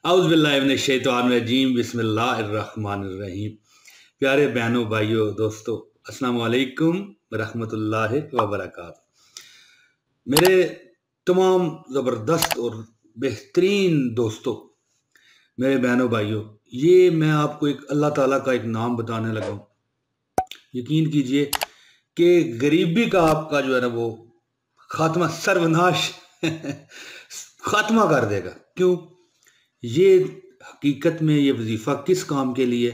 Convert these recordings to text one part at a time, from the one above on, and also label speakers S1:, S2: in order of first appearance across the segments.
S1: औज़ बिल्लाहि मिनश शैतानिर रजीम बिस्मिल्लाहिर रहमानिर रहीम। प्यारे बहनों भाइयों दोस्तों, अस्सलाम वालेकुम रहमतुल्लाहि व बरकातहू। मेरे तमाम ज़बरदस्त और बेहतरीन दोस्तों, मेरे बहनों भाइयों, ये मैं आपको एक अल्लाह ताला का एक नाम बताने लगा हूँ। यकीन कीजिए कि गरीबी का आपका जो है ना वो खात्मा सर्वनाश खात्मा कर देगा। क्यों? ये हकीकत में ये वजीफ़ा किस काम के लिए?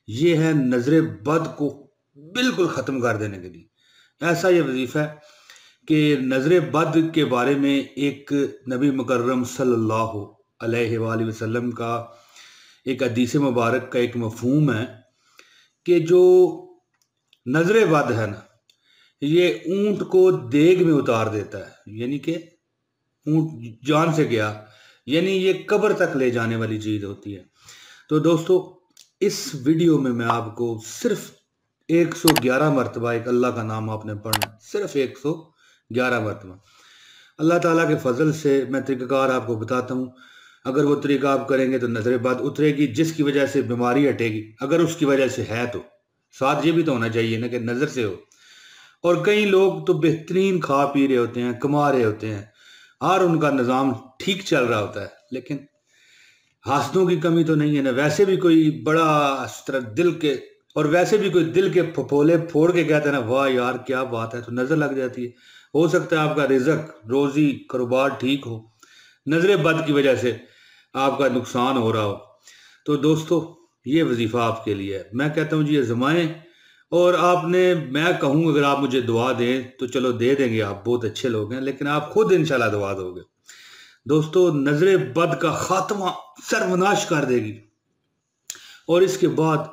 S1: ये है नज़र बद को बिल्कुल ख़त्म कर देने के लिए। ऐसा ये वजीफ़ा है कि नज़र बद के बारे में एक नबी मुकर्रम सल्लल्लाहु अलैहि वसल्लम का एक हदीस मुबारक का एक मफ़हूम है कि जो नज़र बद है ना, ये ऊंट को देग में उतार देता है। यानी कि ऊंट जान से गया, यानी ये कब्र तक ले जाने वाली चीज़ होती है। तो दोस्तों, इस वीडियो में मैं आपको सिर्फ 111 मरतबा एक अल्लाह का नाम आपने पढ़ना, सिर्फ 111 मरतबा। अल्लाह ताला के फजल से मैं तरीक़ाकार आपको बताता हूँ। अगर वो तरीका आप करेंगे तो नज़र बद उतरेगी, जिसकी वजह से बीमारी हटेगी। अगर उसकी वजह से है तो साथ ये भी तो होना चाहिए ना कि नज़र से हो। और कई लोग तो बेहतरीन खा पी रहे होते हैं, कमा रहे होते हैं और उनका निज़ाम ठीक चल रहा होता है, लेकिन हासदों की कमी तो नहीं है ना। वैसे भी कोई बड़ा इस तरह दिल के, और वैसे भी कोई दिल के फपोले फोड़ के कहता है ना, वाह यार क्या बात है, तो नज़र लग जाती है। हो सकता है आपका रिज़्क, रोज़ी, कारोबार ठीक हो, नज़र बद की वजह से आपका नुकसान हो रहा हो। तो दोस्तों, ये वजीफ़ा आपके लिए है। मैं कहता हूँ जी आज़माएं। और आपने, मैं कहूँ अगर आप मुझे दुआ दें तो चलो दे देंगे, आप बहुत अच्छे लोग हैं, लेकिन आप खुद इंशाल्लाह दुआ दोगे। दोस्तों, नज़र बद का खात्मा सर्वनाश कर देगी। और इसके बाद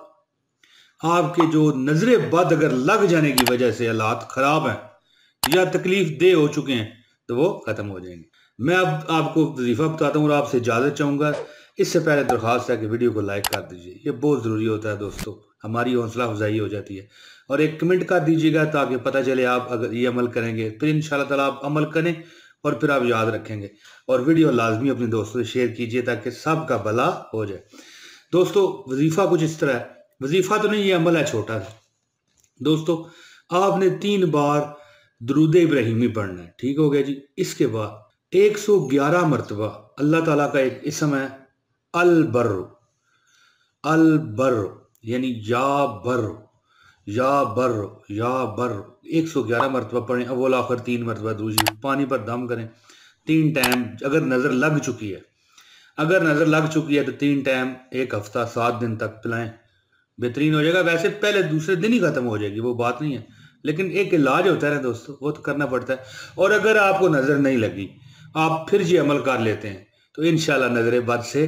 S1: आपके जो नज़र बद अगर लग जाने की वजह से हालात ख़राब हैं या तकलीफ दे हो चुके हैं तो वो ख़त्म हो जाएंगे। मैं अब आपको वजीफ़ा बताता हूँ और आपसे इजाज़त चाहूँगा। इससे पहले दरख्वास्त है कि वीडियो को लाइक कर दीजिए, ये बहुत ज़रूरी होता है दोस्तों, हमारी हौसला अफजाई हो जाती है। और एक कमेंट कर दीजिएगा ताकि पता चले आप अगर ये अमल करेंगे फिर इंशाल्लाह ताला आप अमल करें और फिर आप याद रखेंगे। और वीडियो लाजमी अपने दोस्तों से शेयर कीजिए ताकि सबका भला हो जाए। दोस्तों, वजीफ़ा कुछ इस तरह है, वजीफ़ा तो नहीं, ये अमल है छोटा सा। दोस्तों, आपने 3 बार दुरूद इब्राहिमी पढ़ना है, ठीक हो गया जी। इसके बाद 111 मरतबा अल्लाह ताला का एक इसम है अल बर्र, अल बर्र यानी या बर्र, या बर्र, या बर्र 111 मरतबा पढ़ें। अव्वल आखिर 3 मरतबा दूसरी, पानी पर दम करें 3 टाइम। अगर नज़र लग चुकी है, अगर नज़र लग चुकी है तो 3 टाइम, 1 हफ्ता 7 दिन तक पिलाएं, बेहतरीन हो जाएगा। वैसे पहले दूसरे दिन ही खत्म हो जाएगी, वो बात नहीं है, लेकिन एक इलाज होता है ना दोस्तों, वो तो करना पड़ता है। और अगर आपको नज़र नहीं लगी, आप फिर ये अमल कर लेते हैं तो इंशाल्लाह नज़र बद से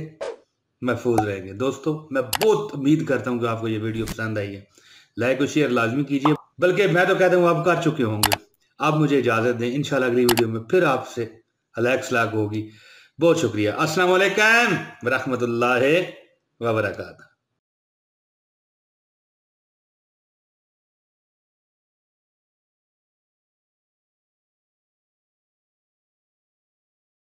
S1: महफूज रहेंगे। दोस्तों, मैं बहुत उम्मीद करता हूँ कि आपको ये वीडियो पसंद आई है। लाइक और शेयर लाजमी कीजिए, बल्कि मैं तो कहता हूँ आप कर चुके होंगे। आप मुझे इजाज़त दें, इंशाल्लाह अगली वीडियो में फिर आपसे अलग सलाक होगी। बहुत शुक्रिया। अस्सलाम वालेकुम व रहमतुल्लाहि व बरकातहू।